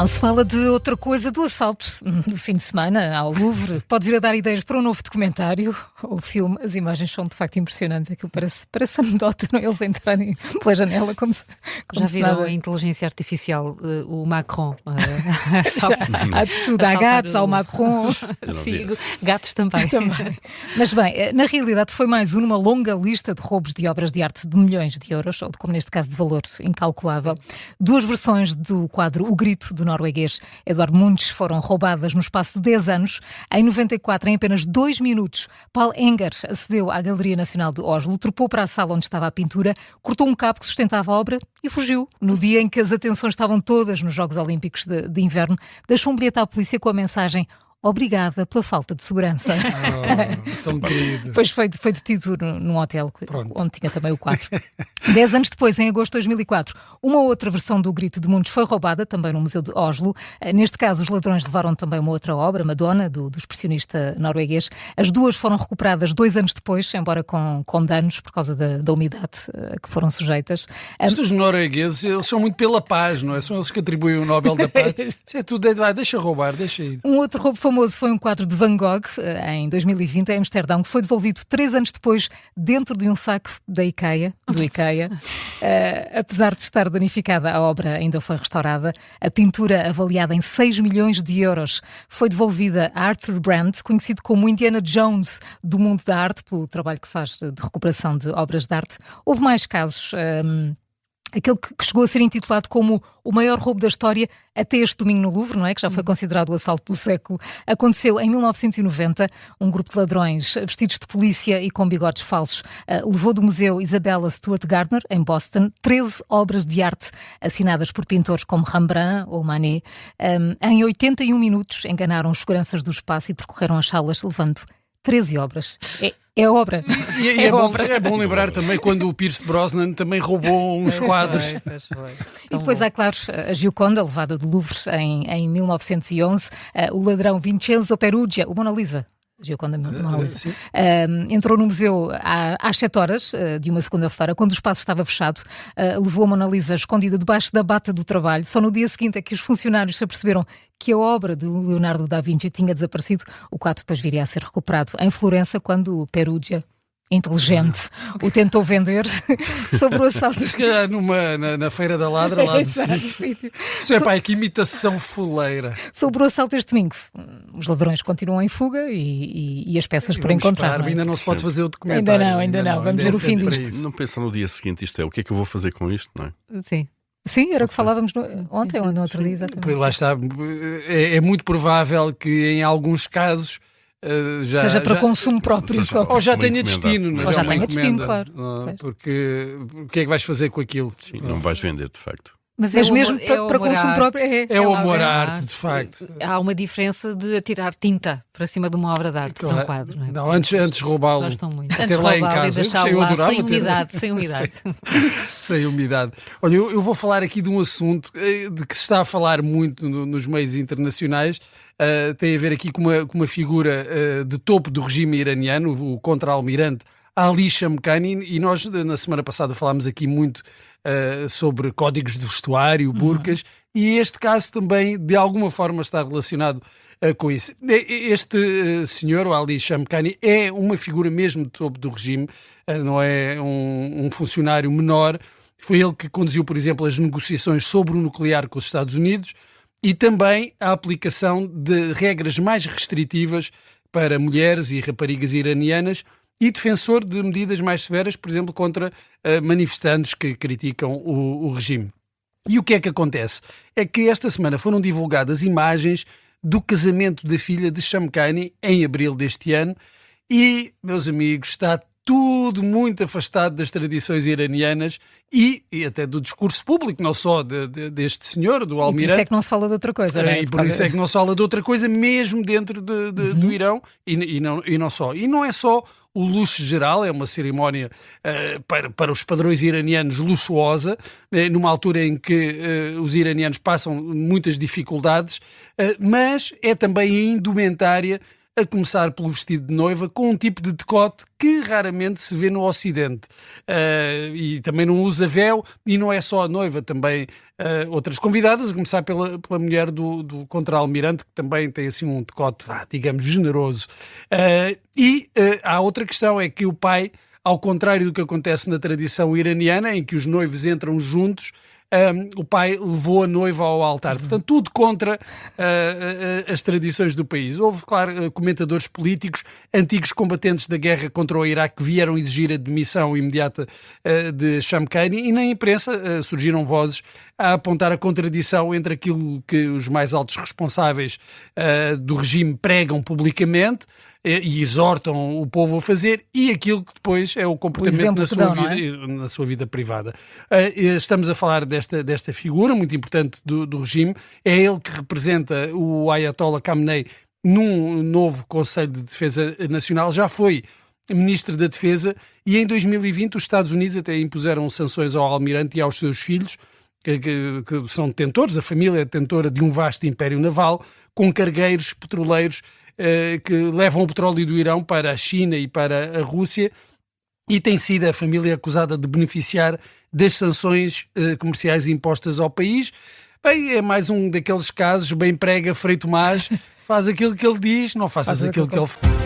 Não se fala de outra coisa do assalto do fim de semana ao Louvre. Pode vir a dar ideias para um novo documentário ou filme. As imagens são de facto impressionantes. Aquilo parece anedota, não é? Eles entrarem pela janela como se Já se viram nada... a inteligência artificial, o Macron? Há de tudo, há gatos, há o Macron. Sim, gatos também. Também. Mas bem, na realidade foi mais uma longa lista de roubos de obras de arte de milhões de euros, ou de, como neste caso, de valor incalculável. Duas versões do quadro O Grito, do norueguês Eduardo Munch, foram roubadas no espaço de 10 anos. Em 94, em apenas 2 minutos, Paul Enger acedeu à Galeria Nacional de Oslo, trepou para a sala onde estava a pintura, cortou um cabo que sustentava a obra e fugiu. No dia em que as atenções estavam todas nos Jogos Olímpicos de Inverno, deixou um bilhete à polícia com a mensagem: obrigada pela falta de segurança. Tão querido. Depois foi detido num hotel Pronto. onde tinha também o quadro. 10 anos depois, em agosto de 2004, uma outra versão do Grito de Munch foi roubada, também no Museu de Oslo. Neste caso, os ladrões levaram também uma outra obra, Madonna, do expressionista norueguês. As duas foram recuperadas 2 anos depois, embora com danos por causa da umidade que foram sujeitas. Os noruegueses, eles são muito pela paz, não é? São eles que atribuem o Nobel da Paz. Isso é tudo, deixa roubar, deixa ir. Um outro roubo famoso foi um quadro de Van Gogh, em 2020, em Amsterdão, que foi devolvido 3 anos depois dentro de um saco do IKEA. Apesar de estar danificada, a obra ainda foi restaurada. A pintura, avaliada em 6 milhões de euros, foi devolvida a Arthur Brand, conhecido como Indiana Jones do mundo da arte, pelo trabalho que faz de recuperação de obras de arte. Houve mais casos. Aquele que chegou a ser intitulado como o maior roubo da história até este domingo no Louvre, não é? Que já foi considerado o assalto do século. Aconteceu em 1990. Um grupo de ladrões vestidos de polícia e com bigodes falsos levou do Museu Isabella Stewart Gardner, em Boston, 13 obras de arte assinadas por pintores como Rembrandt ou Manet. Em 81 minutos enganaram os seguranças do espaço e percorreram as salas levando 13 obras. É obra. É bom lembrar também quando o Pierce Brosnan também roubou uns quadros. Foi. E depois há, claro, a Gioconda, levada do Louvre em 1911, o ladrão Vincenzo Perugia, o Mona Lisa. Gioconda Mona Lisa. Entrou no museu às 7 horas de uma segunda-feira, quando o espaço estava fechado, levou a Mona Lisa escondida debaixo da bata do trabalho. Só no dia seguinte é que os funcionários se aperceberam que a obra de Leonardo da Vinci tinha desaparecido. O quadro depois viria a ser recuperado em Florença, quando o Perugia, inteligente, o tentou vender sobre o assalto. Na Feira da Ladra, lá do sítio. Isso que imitação fuleira. Sobre o assalto este domingo. Os ladrões continuam em fuga e as peças por encontrar. Ainda não se pode fazer o documentário. Ainda não. Vamos ver o fim disto. Não pensa no dia seguinte, isto é, o que é que eu vou fazer com isto, não é? Sim, era o que falávamos ontem ou no outro dia. Exatamente. Lá está. É muito provável que em alguns casos seja para consumo próprio só. Ou já tenha destino. Ou já tenha destino, claro. Porque o que é que vais fazer com aquilo? Sim, não vais vender, de facto. Mas mesmo para consumo próprio é o amor à arte, de facto. Há uma diferença de atirar tinta para cima de uma obra de arte, para um quadro. Não é? Não, antes roubá-lo. Gostam muito. Até lá em casa. Eu adorava sem umidade. Sem umidade. Olha, eu vou falar aqui de um assunto de que se está a falar muito nos meios internacionais. Tem a ver aqui com uma figura de topo do regime iraniano, o contra-almirante Ali Shamkhani, e nós na semana passada falámos aqui muito sobre códigos de vestuário, burcas, e este caso também de alguma forma está relacionado com isso. Este senhor, o Ali Shamkhani, é uma figura mesmo de topo do regime, não é um funcionário menor. Foi ele que conduziu, por exemplo, as negociações sobre o nuclear com os Estados Unidos e também a aplicação de regras mais restritivas para mulheres e raparigas iranianas, e defensor de medidas mais severas, por exemplo, contra manifestantes que criticam o regime. E o que é que acontece? É que esta semana foram divulgadas imagens do casamento da filha de Shamkhani em abril deste ano e, meus amigos, está tudo muito afastado das tradições iranianas e até do discurso público, não só deste senhor, do almirante. E por isso é que não se fala de outra coisa, não é? E por isso é que não se fala de outra coisa, mesmo dentro do Irão, e não só. E não é só o luxo geral, é uma cerimónia para os padrões iranianos luxuosa, numa altura em que os iranianos passam muitas dificuldades, mas é também a indumentária a começar pelo vestido de noiva, com um tipo de decote que raramente se vê no Ocidente. E também não usa véu, e não é só a noiva, também outras convidadas, a começar pela mulher do contra-almirante, que também tem assim um decote, digamos, generoso. Há outra questão, é que o pai, ao contrário do que acontece na tradição iraniana, em que os noivos entram juntos, o pai levou a noiva ao altar. Portanto, tudo contra as tradições do país. Houve, claro, comentadores políticos, antigos combatentes da guerra contra o Iraque, que vieram exigir a demissão imediata de Shamkhani, e na imprensa surgiram vozes a apontar a contradição entre aquilo que os mais altos responsáveis do regime pregam publicamente e exortam o povo a fazer, e aquilo que depois é o comportamento na sua vida privada. Estamos a falar desta figura muito importante do regime. É ele que representa o Ayatollah Khamenei num novo Conselho de Defesa Nacional. Já foi Ministro da Defesa, e em 2020 os Estados Unidos até impuseram sanções ao almirante e aos seus filhos, que são detentores, a família é detentora de um vasto império naval, com cargueiros petroleiros que levam o petróleo do Irão para a China e para a Rússia, e tem sido a família acusada de beneficiar das sanções comerciais impostas ao país. Bem, é mais um daqueles casos, bem prega Frei Tomás, faz aquilo que ele diz, não faças aquilo que ele faz.